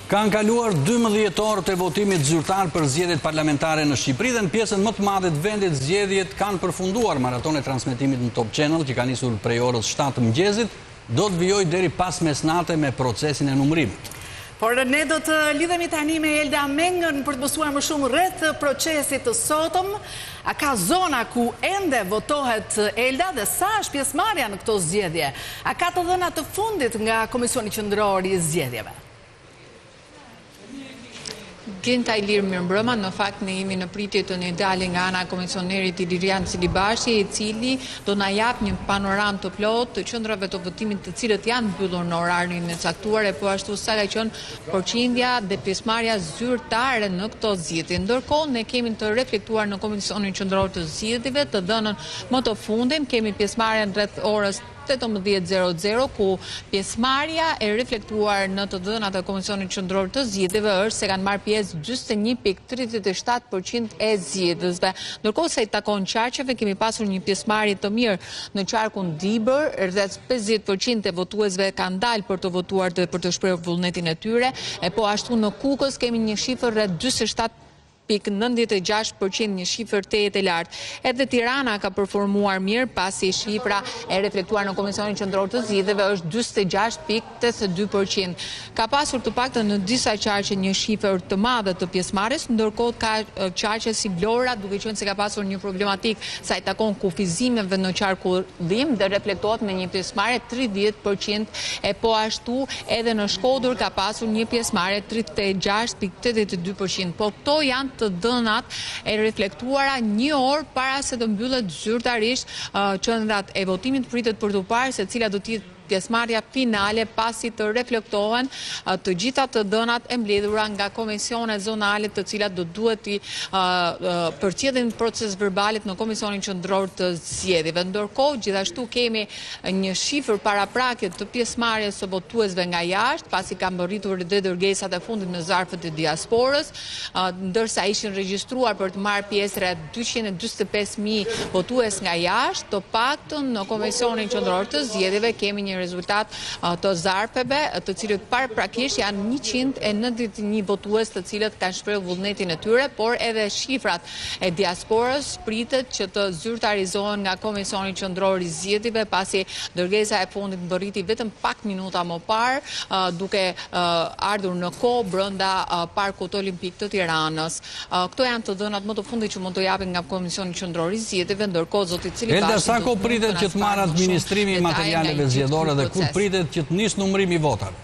Kanë kaluar 12 orë të votimit zyrtar për zgjedhjet parlamentare në Shqipëri dhe në pjesën më të madhe të vendit zgjedhjet kanë përfunduar. Maratoni transmetimit në Top Channel, që ka nisur prej orës 7 mëngjesit, do të vijojë deri pas mesnate me procesin e numërimit. Por ne do të lidhemi tani me Elda Mengën për të mësuar më shumë rreth procesit të sotëm. A ka zona ku ende votohet, Elda, dhe sa është pjesëmarrja në këto zgjedhje? A ka të dhëna të fundit nga Komisioni Qendror i Zgjedhjeve? Gjenta Ilir, mirëmbrëma. Në fakt ne jemi në pritje të një dalje nga ana e komisionerit Ilirian Cilibashi, i cili do na jap një panoramë të plotë të qendrave të votimit të cilët janë mbyllur në orarin e caktuar, e po ashtu sa ka qenë përqindja dhe pjesëmarrja zyrtare në këto zgjedhje. Ndërkohë ne kemi të reflektuar në Komisionin Qendror të Zgjedhjeve të dhënën më të fundit, kemi pjesëmarrjen rreth orës 18:00, ku pjesëmarrja e reflektuar në të dhënat e Komisionit Qendror të Zgjedhjeve është se kanë marrë pjesë 41.37% e zgjedhësve. Ndërkohë se i takon qarqeve, kemi pasur një pjesëmarrje të mirë në qarkun Dibër, rreth 50% e votuesve kanë dalë për të votuar dhe për të shprehur vullnetin e tyre, e po ashtu në Kukës kemi një shifër rreth 47.96%, një shifër tejet e lartë. Edhe Tirana ka performuar mirë pasi shifra e reflektuar në Komisionin Qendror të Zgjedhjeve është 46.82%. Ka pasur të paktën në disa qarqe një shifër të madhe të pjesëmarrjes, ndërkohë ka qarqe si Vlora, duke qenë se ka pasur një problematik sa i takon kufizimeve në qarkullim dhe reflektohet me një pjesëmarrje 30%, e po ashtu edhe në Shkodër ka pasur një pjesëmarrje 36.82%. Po këto janë të dhënat e reflektuara një orë para se të mbyllet zyrtarisht qendrat e votimit. Pritet për të parë se cila do të jetë pjesëmarrja finale pasi të reflektohen të gjitha të dhënat e mbledhura nga komisionet zonale, të cilat do duhet të përcjellin proces verbalit në Komisionin Qendror të Zgjedhjeve. Ndërkohë, gjithashtu kemi një shifër paraprakje të pjesëmarrjes së votuesve nga jashtë, pasi kanë mbërritur dhe dërgesat e fundit në zarfet e diasporës, ndërsa ishin regjistruar për të marrë pjesë rreth 245.000 votues nga jashtë. Të paktën në Komisionin Qendror të Zgjedhjeve kemi një rezultat të zarfeve, të cilët paraprakisht janë 191 votues të cilët kanë shprehur vullnetin e tyre, por edhe shifrat e diasporës pritet që të zyrtarizohen nga Komisioni Qendror i Zgjedhjeve, pasi dërgesa e fundit mbërriti vetëm pak minuta më parë, duke ardhur në kohë brenda Parkut Olimpik të Tiranës. Këto janë të dhënat më të fundit që mund të japin nga Komisioni Qendror i Zgjedhjeve, ndërkohë zoti Cilibashi. Elda, sa kohë pritet që të marrë administrimi i materialeve zgjedhore dhe kur pritet që të nisë numërimi i votave?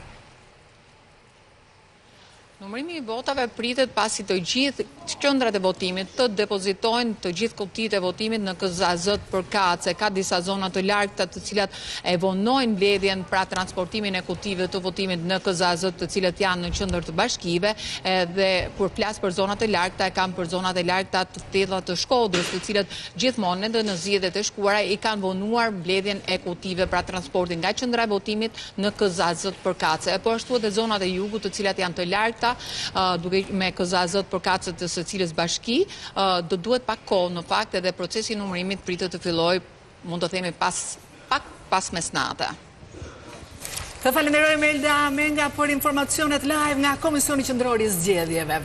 Numërimi i votave pritet pasi të gjithë qendrat e votimit të depozitojnë të gjithë kutitë e votimit në KZZ për kace. Ka disa zona të largëta të cilat e vonojnë mbledhjen, pra transportimin e kutive të votimit në KZZ, të cilët janë në qendër të bashkive, dhe kur flas për zonat e largëta, e kanë për zonat e largëta të thella të Shkodrës, të cilët gjithmonë edhe në zgjedhjet e shkuara i kanë vonuar mbledhjen e kutive, pra transportin nga qendra e votimit në KZZ për kace. E po ashtu edhe zonat e jugut, të cilat janë të largëta, duke me KZZ për kacet të së cilës bashki, do duhet pak kohë. Në fakt edhe procesi i numërimit pritet të fillojë, mund të themi pas mesnate. Të falenderojmë Elda Menga për informacionet live nga Komisioni Qendror i Zgjedhjeve.